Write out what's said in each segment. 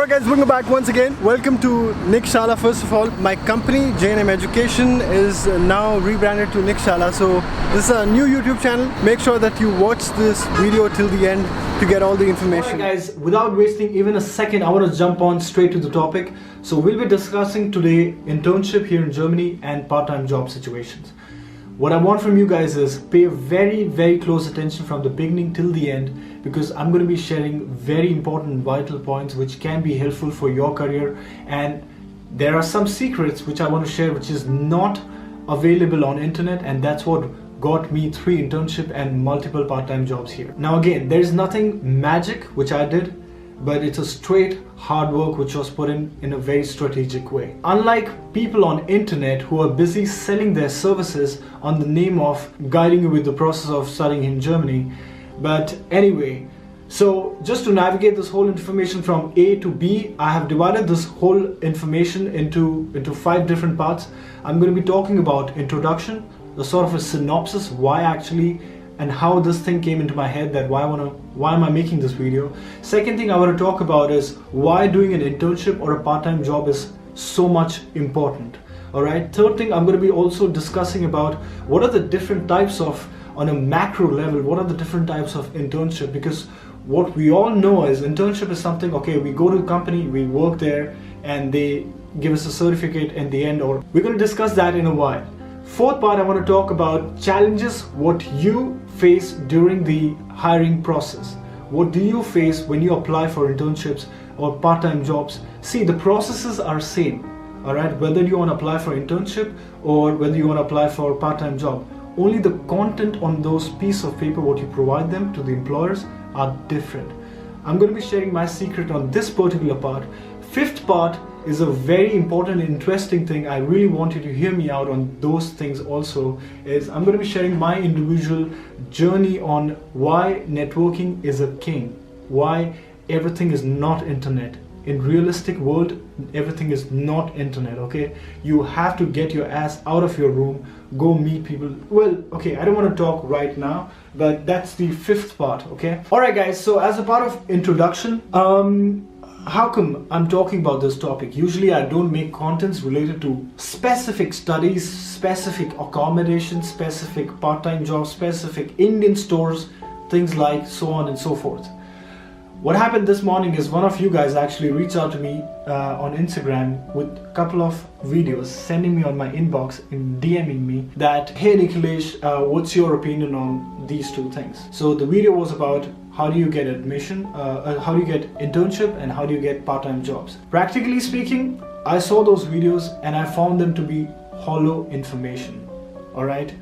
Alright guys, welcome back once again. Welcome to Nick Shala. First of all, my company J&M Education is now rebranded to Nick Shala. So this is a new YouTube channel. Make sure that you watch this video till the end to get all the information. Alright guys, without wasting even a second, I want to jump on straight to the topic. So we'll be discussing today internship here in Germany and part-time job situations. What I want from you guys is pay very close attention from the beginning till the end, because I'm going to be sharing very important vital points which can be helpful for your career, and there are some secrets which I want to share which is not available on internet, and that's what got me 3 internship and multiple part-time jobs here. Now again, there's nothing magic which I did, but it's a straight hard work which was put in a very strategic way. Unlike people on internet who are busy selling their services on the name of guiding you with the process of studying in Germany. But anyway, so just to navigate this whole information from A to B, I have divided this whole information into 5 different parts. I'm going to be talking about introduction, the sort of a synopsis, why actually and how this thing came into my head, that why am I making this video. Second thing I want to talk about is why doing an internship or a part-time job is so much important. Alright, third thing, I'm going to be also discussing about what are the different types of, on a macro level, what are the different types of internship, because what we all know is internship is something, okay, we go to a company, we work there and they give us a certificate in the end, or we're going to discuss that in a while. Fourth part, I want to talk about challenges, what you face during the hiring process. What do you face when you apply for internships or part-time jobs? See, the processes are same, alright, whether you want to apply for internship or whether you want to apply for a part-time job. Only the content on those pieces of paper, what you provide them to the employers, are different. I'm going to be sharing my secret on this particular part. Fifth part is a very important and interesting thing. I really want you to hear me out on those things also. Is I'm going to be sharing my individual journey on why networking is a king, why everything is not internet. In realistic world, everything is not internet, okay? You have to get your ass out of your room, go meet people. Well, okay, I don't want to talk right now, but that's the 5th part, okay? Alright guys, so as a part of introduction, how come I'm talking about this topic? Usually I don't make contents related to specific studies, specific accommodation, specific part-time jobs, specific Indian stores, things like so on and so forth. What happened this morning is one of you guys actually reached out to me on Instagram with a couple of videos, sending me on my inbox and DMing me that, hey Nikhilesh, what's your opinion on these 2 things? So the video was about how do you get admission, how do you get internship, and how do you get part-time jobs. Practically speaking, I saw those videos and I found them to be hollow information, alright?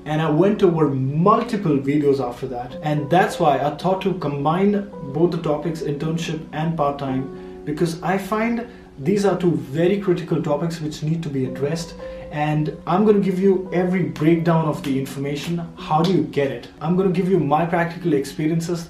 And I went over multiple videos after that, and that's why I thought to combine both the topics, internship and part-time, because I find these are 2 very critical topics which need to be addressed. And I'm going to give you every breakdown of the information. How do you get it? I'm going to give you my practical experiences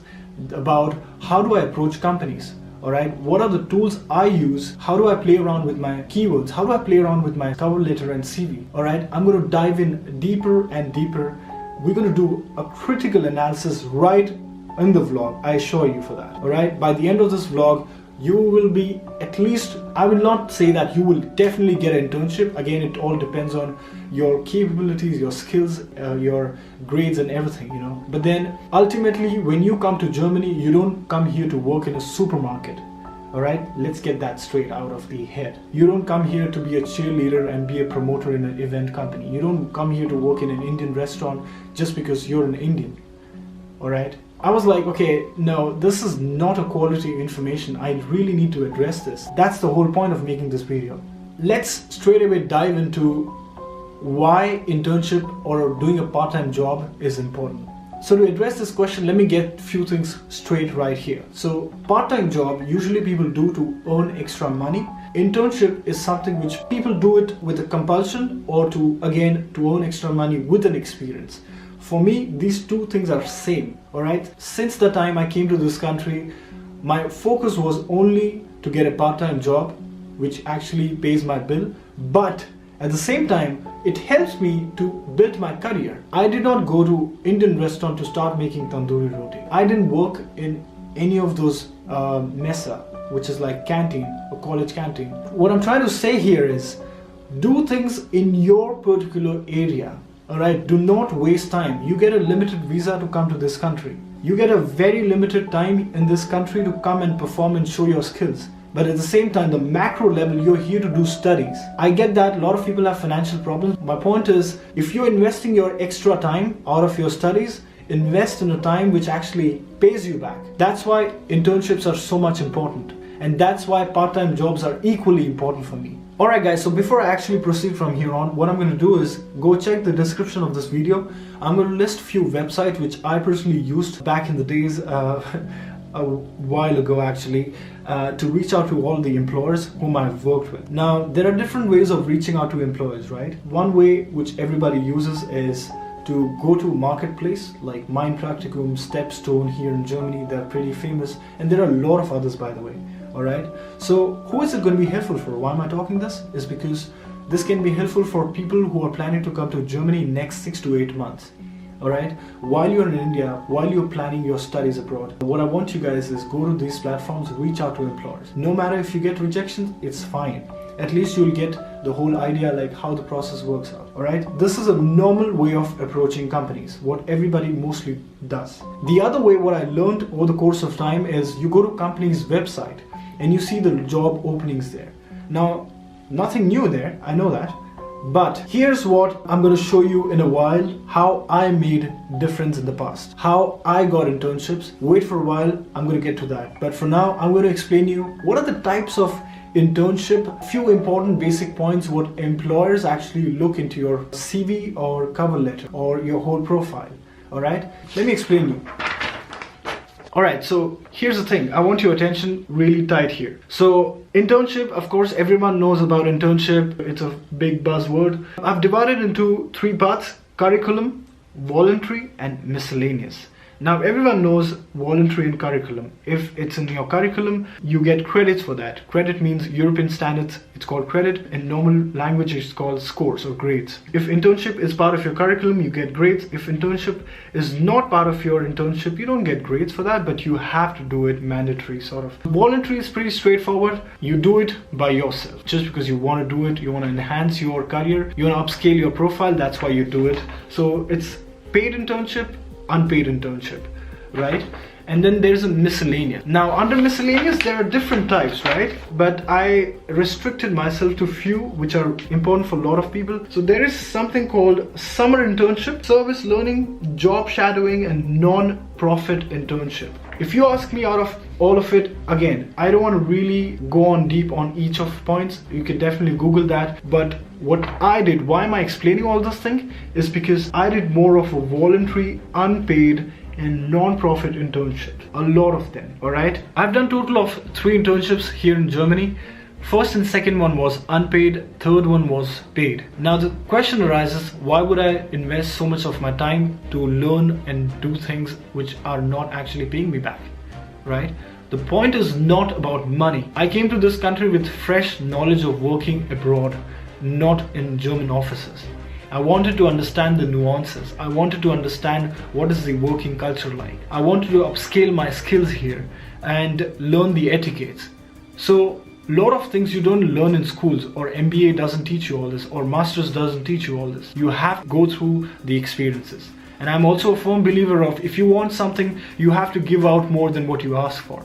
about how do I approach companies. Alright, what are the tools I use? How do I play around with my keywords? How do I play around with my cover letter and CV? Alright, I'm going to dive in deeper and deeper. We're going to do a critical analysis right in the vlog. I assure you for that. Alright, by the end of this vlog, you will be at least, I will not say that you will definitely get an internship. Again, it all depends on your capabilities, your skills, your grades and everything, you know. But then ultimately, when you come to Germany, you don't come here to work in a supermarket. Alright, let's get that straight out of the head. You don't come here to be a cheerleader and be a promoter in an event company. You don't come here to work in an Indian restaurant just because you're an Indian. Alright. I was like, okay, no, this is not a quality information. I really need to address this. That's the whole point of making this video. Let's straight away dive into why internship or doing a part-time job is important. So to address this question, let me get a few things straight right here. So part-time job, usually people do to earn extra money. Internship is something which people do it with a compulsion or to earn extra money with an experience. For me, these 2 things are same, alright? Since the time I came to this country, my focus was only to get a part-time job, which actually pays my bill, but at the same time, it helps me to build my career. I did not go to Indian restaurant to start making tandoori roti. I didn't work in any of those mesa, which is like canteen or college canteen. What I'm trying to say here is do things in your particular area. Alright, do not waste time. You get a limited visa to come to this country. You get a very limited time in this country to come and perform and show your skills. But at the same time, the macro level, you're here to do studies. I get that a lot of people have financial problems. My point is, if you're investing your extra time out of your studies, invest in a time which actually pays you back. That's why internships are so much important. And that's why part-time jobs are equally important for me. Alright guys, so before I actually proceed from here on, what I'm going to do is go check the description of this video. I'm going to list few websites which I personally used back in the days, a while ago actually, to reach out to all the employers whom I've worked with. Now, there are different ways of reaching out to employers, right? One way which everybody uses is to go to a marketplace like Mind Practicum, Stepstone here in Germany. They're pretty famous, and there are a lot of others, by the way. Alright, so who is it going to be helpful for? Why am I talking this? Is because this can be helpful for people who are planning to come to Germany next 6 to 8 months. Alright, while you're in India, while you're planning your studies abroad, what I want you guys is go to these platforms, reach out to employers. No matter if you get rejections, it's fine. At least you'll get the whole idea like how the process works out. Alright, this is a normal way of approaching companies, what everybody mostly does. The other way, what I learned over the course of time, is you go to company's website and you see the job openings there. Now, nothing new there, I know that. But here's what I'm going to show you in a while, how I made difference in the past, how I got internships. Wait for a while, I'm going to get to that. But for now, I'm going to explain you what are the types of internship, few important basic points what employers actually look into your CV or cover letter or your whole profile. Alright, let me explain you. Alright, so here's the thing. I want your attention really tight here. So internship, of course, everyone knows about internship. It's a big buzzword. I've divided into 3 parts: curriculum, voluntary, and miscellaneous. Now everyone knows voluntary and curriculum. If it's in your curriculum, you get credits for that. Credit means European standards, it's called credit. In normal language, it's called scores or grades. If internship is part of your curriculum, you get grades. If internship is not part of your internship, you don't get grades for that, but you have to do it mandatory sort of. Voluntary is pretty straightforward. You do it by yourself. Just because you want to do it, you want to enhance your career, you want to upscale your profile, that's why you do it. So it's paid internship, unpaid internship, right? And then there's a miscellaneous. Now under miscellaneous there are different types, right? But I restricted myself to few which are important for a lot of people. So there is something called summer internship, service learning, job shadowing, and non-profit internship. If you ask me, out of all of it, again, I don't want to really go on deep on each of points. You can definitely Google that. But what I did, why am I explaining all this thing, is because I did more of a voluntary, unpaid, and non-profit internship. A lot of them, alright? I've done total of 3 internships here in Germany. First and second one was unpaid, third one was paid. Now the question arises, why would I invest so much of my time to learn and do things which are not actually paying me back, right? The point is not about money. I came to this country with fresh knowledge of working abroad, not in German offices. I wanted to understand the nuances. I wanted to understand what is the working culture like. I wanted to upscale my skills here and learn the etiquettes. So a lot of things you don't learn in schools, or MBA doesn't teach you all this, or Masters doesn't teach you all this. You have to go through the experiences. And I'm also a firm believer of, if you want something, you have to give out more than what you ask for.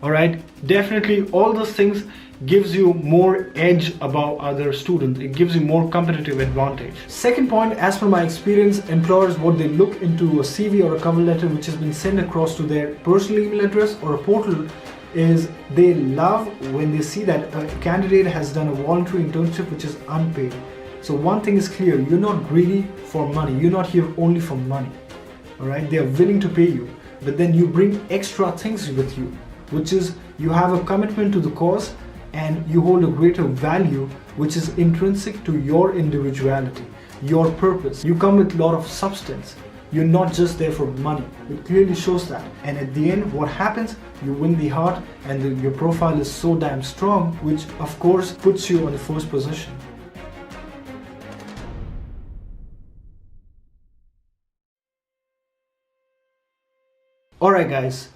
Alright, definitely all those things gives you more edge above other students. It gives you more competitive advantage. Second point, as per my experience, employers, what they look into a CV or a cover letter which has been sent across to their personal email address or a portal, is they love when they see that a candidate has done a voluntary internship which is unpaid. So one thing is clear, you're not greedy for money. You're not here only for money. Alright, they are willing to pay you, but then you bring extra things with you, which is you have a commitment to the cause and you hold a greater value which is intrinsic to your individuality, your purpose. You come with a lot of substance. You're not just there for money. It clearly shows that. And at the end, what happens? You win the heart, and your profile is so damn strong, which of course puts you on the first position. Alright guys,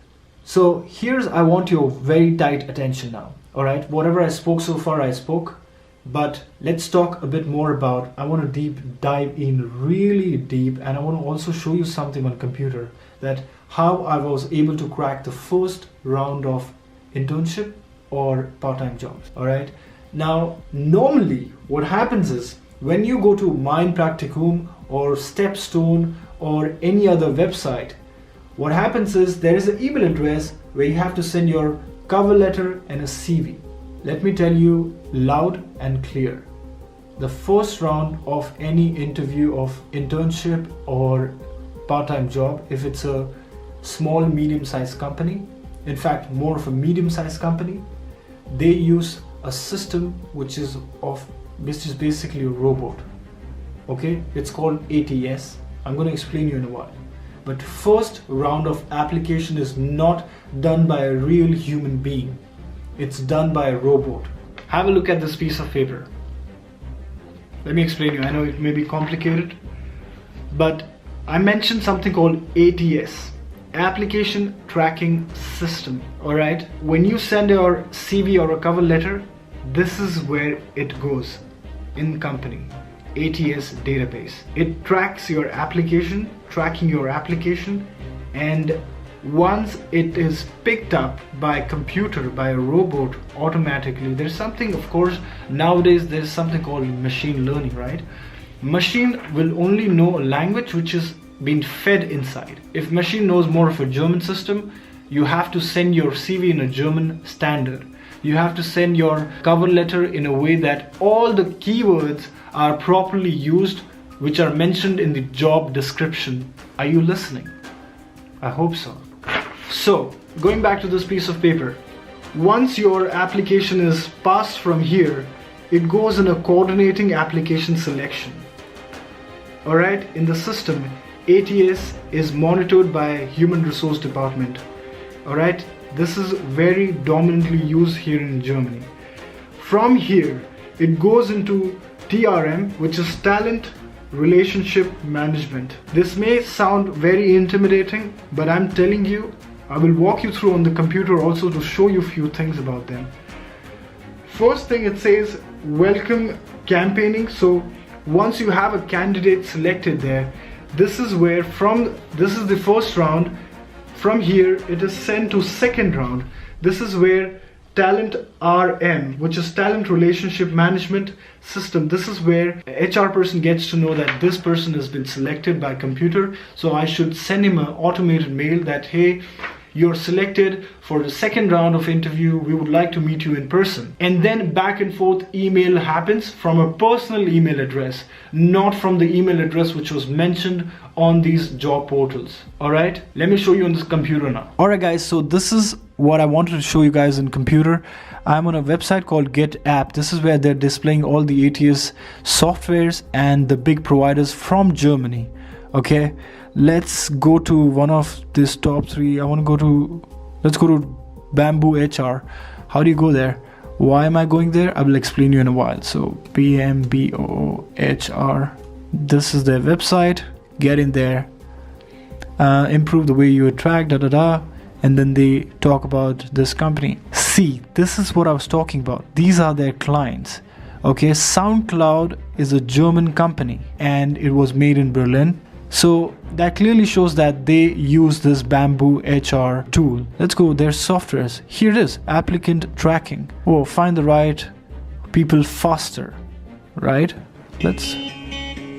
So here's, I want your very tight attention now. All right, whatever I spoke so far, I spoke, but let's talk a bit more about, I want to deep dive in really deep, and I want to also show you something on computer, that how I was able to crack the first round of internship or part-time jobs. All right, now normally what happens is when you go to Mind Practicum or Stepstone or any other website, what happens is there is an email address where you have to send your cover letter and a CV. Let me tell you loud and clear. The first round of any interview of internship or part-time job, if it's a small, medium-sized company, in fact, more of a medium-sized company, they use a system which is basically a robot. Okay, it's called ATS. I'm going to explain you in a while. But first round of application is not done by a real human being. It's done by a robot. Have a look at this piece of paper. Let me explain you. I know it may be complicated, but I mentioned something called ATS, Application Tracking System. All right. When you send your CV or a cover letter, this is where it goes in company. ATS database. It tracks your application, tracking your application, and once it is picked up by computer, by a robot automatically, there's something, of course, nowadays there's something called machine learning, right? Machine will only know a language which is being fed inside. If machine knows more of a German system, you have to send your CV in a German standard. You have to send your cover letter in a way that all the keywords are properly used, which are mentioned in the job description. Are you listening? I hope so. So, going back to this piece of paper, once your application is passed from here, it goes in a coordinating application selection. Alright, in the system, ATS is monitored by Human Resource Department. Alright, this is very dominantly used here in Germany. From here, it goes into TRM, which is Talent Relationship Management. This may sound very intimidating, but I'm telling you, I will walk you through on the computer also to show you a few things about them. First thing, it says welcome campaigning. So once you have a candidate selected there, this is where this is the first round. From here, it is sent to second round. This is where Talent RM, which is Talent Relationship Management System. This is where a HR person gets to know that this person has been selected by computer. So I should send him an automated mail that, hey, you're selected for the second round of interview. We would like to meet you in person. And then back and forth email happens from a personal email address, not from the email address which was mentioned on these job portals. All right, let me show you on this computer now. All right, guys, so this is what I wanted to show you guys in computer. I'm on a website called Get App. This is where they're displaying all the ATS softwares and the big providers from Germany. Okay, let's go to one of these top three. Let's go to Bamboo HR. How do you go there? Why am I going there? I will explain you in a while. So BMBO HR. This is their website. Get in there. Improve the way you attract, and then they talk about this company. See, this is what I was talking about. These are their clients. Okay, SoundCloud is a German company and it was made in Berlin. So that clearly shows that they use this Bamboo HR tool. Let's go, their softwares. Here it is, applicant tracking. Oh, find the right people faster, right?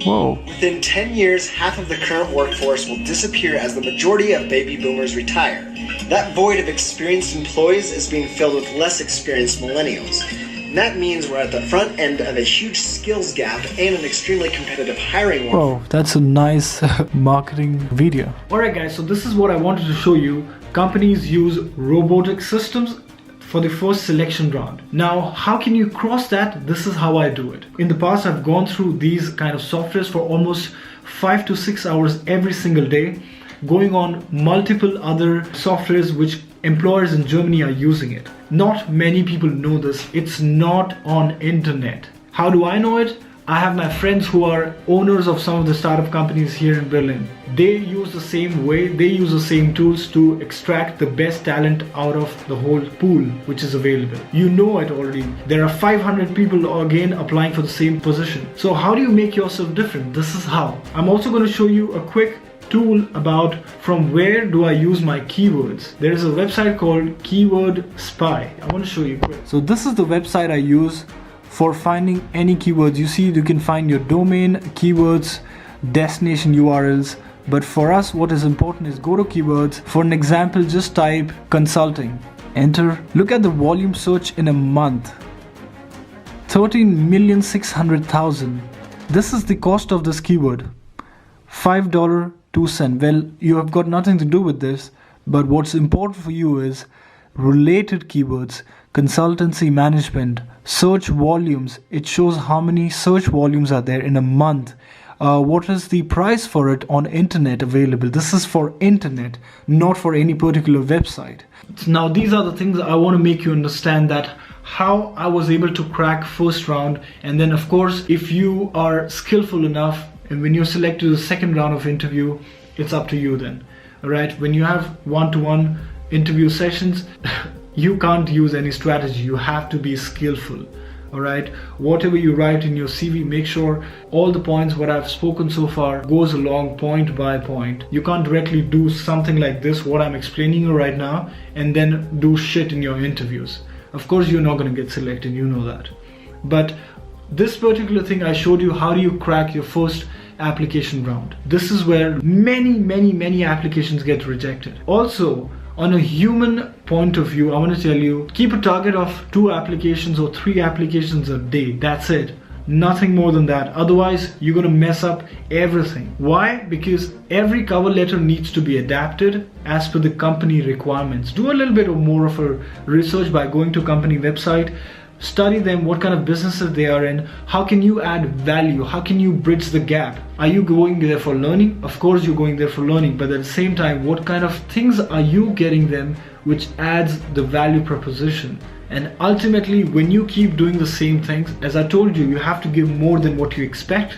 Whoa. Within 10 years, half of the current workforce will disappear as the majority of baby boomers retire. That void of experienced employees is being filled with less experienced millennials. And that means we're at the front end of a huge skills gap and an extremely competitive hiring war. Whoa, that's a nice marketing video. Alright guys, so this is what I wanted to show you. Companies use robotic systems for the first selection round. Now, how can you cross that? This is how I do it. In the past, I've gone through these kind of softwares for almost 5 to 6 hours every single day, going on multiple other softwares which employers in Germany are using it. Not many people know this. It's not on internet. How do I know it? I have my friends who are owners of some of the startup companies here in Berlin. They use the same way, they use the same tools to extract the best talent out of the whole pool which is available. You know it already. There are 500 people again applying for the same position. So how do you make yourself different? This is how. I'm also going to show you a quick tool about from where do I use my keywords. There is a website called Keyword Spy. I want to show you quick. So this is the website I use for finding any keywords. You see, you can find your domain, keywords, destination URLs. But for us, what is important is go to keywords. For an example, just type consulting. Enter. Look at the volume search in a month. 13,600,000. This is the cost of this keyword. $5.02. Well, you have got nothing to do with this, but what's important for you is related keywords, consultancy management, search volumes. It shows how many search volumes are there in a month. What is the price for it on internet available? This is for internet, not for any particular website. Now these are the things I want to make you understand, that how I was able to crack first round. And then of course, if you are skillful enough and when you're selected to the second round of interview, it's up to you then. All right, when you have one-to-one interview sessions, you can't use any strategy. You have to be skillful. All right, whatever you write in your CV, make sure all the points what I've spoken so far goes along point by point. You can't directly do something like this, what I'm explaining you right now, and then do shit in your interviews. Of course, you're not going to get selected, you know that. But this particular thing I showed you, how do you crack your first application round? This is where many applications get rejected. Also, on a human point of view, I want to tell you, keep a target of 2 applications or 3 applications a day. That's it. Nothing more than that. Otherwise, you're going to mess up everything. Why? Because every cover letter needs to be adapted as per the company requirements. Do a little bit more of a research by going to company website. Study them, what kind of businesses they are in, how can you add value, how can you bridge the gap. Are you going there for learning? Of course you're going there for learning, but at the same time, what kind of things are you getting them which adds the value proposition? And ultimately, when you keep doing the same things, as I told you, you have to give more than what you expect.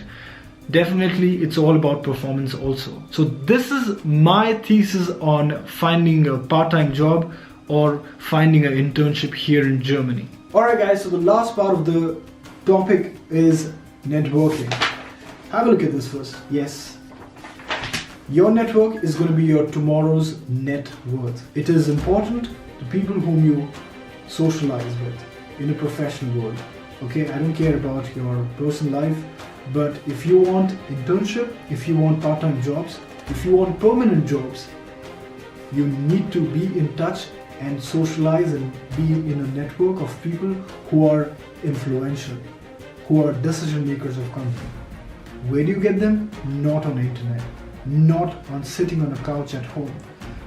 Definitely, it's all about performance also. So this is my thesis on finding a part-time job or finding an internship here in Germany. Alright guys, so the last part of the topic is networking. Have a look at this first. Yes. Your network is going to be your tomorrow's net worth. It is important to people whom you socialize with in a professional world. Okay, I don't care about your personal life, but if you want internship, if you want part-time jobs, if you want permanent jobs, you need to be in touch and socialize and be in a network of people who are influential, who are decision makers of company. Where do you get them? Not on the internet, not on sitting on a couch at home.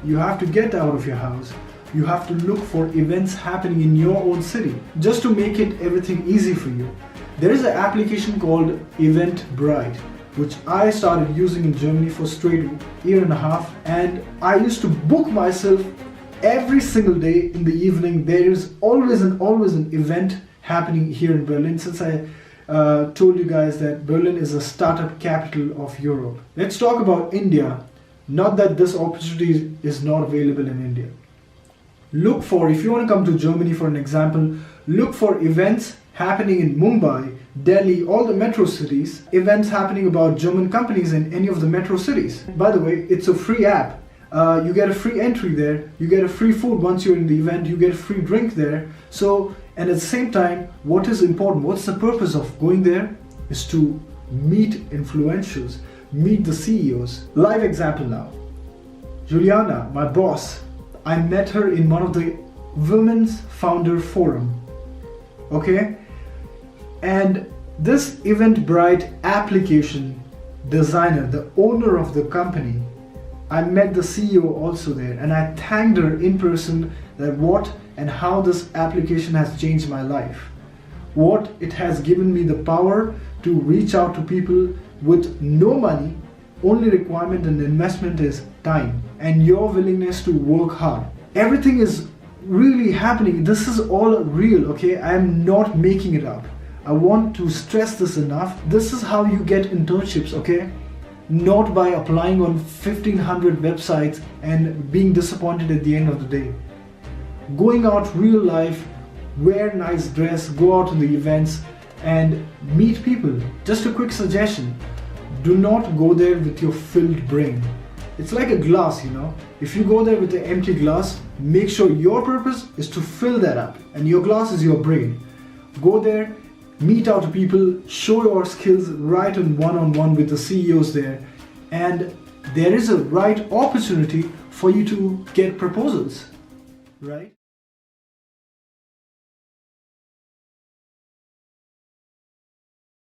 You have to get out of your house. You have to look for events happening in your own city. Just to make it everything easy for you, there is an application called Eventbrite, which I started using in Germany for straight 1.5 years, and I used to book myself every single day in the evening. There is always an event happening here in Berlin, since I told you guys that Berlin is a startup capital of Europe. Let's talk about India. Not that this opportunity is not available in India. Look for, if you want to come to Germany for an example, look for events happening in Mumbai, Delhi, all the metro cities, events happening about German companies in any of the metro cities. By the way, it's a free app. You get a free entry there, you get a free food once you're in the event, you get a free drink there. So, and at the same time, what is important, what's the purpose of going there, is to meet influentials, meet the CEOs. Live example now. Juliana, my boss, I met her in one of the Women's Founder Forum. Okay? And this Eventbrite application designer, the owner of the company, I met the CEO also there, and I thanked her in person that what and how this application has changed my life. What it has given me the power to reach out to people with no money. Only requirement and investment is time and your willingness to work hard. Everything is really happening. This is all real, okay? I am not making it up. I want to stress this enough. This is how you get internships, okay? Not by applying on 1500 websites and being disappointed at the end of the day. Going out real life, wear nice dress, go out to the events and meet people. Just a quick suggestion, do not go there with your filled brain. It's like a glass, you know. If you go there with an empty glass, make sure your purpose is to fill that up and your glass is your brain. Go there, meet out people, show your skills right on one-on-one with the CEOs there, and there is a right opportunity for you to get proposals, right?